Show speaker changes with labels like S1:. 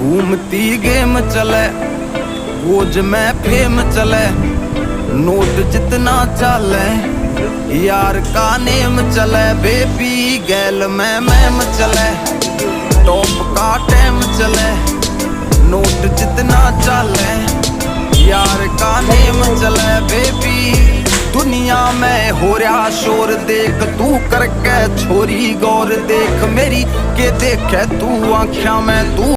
S1: घूमती गेम चले रोज में फेम चले, नोट जितना चले यार का नेम चले, बेबी गैल में मैम चले, टॉप का टाइम चले, नोट जितना चले यार का नेम चले, बेबी दुनिया में हो रहा शोर देख तू करके छोरी गौर देख मेरी के देखे तू आँखियां में तू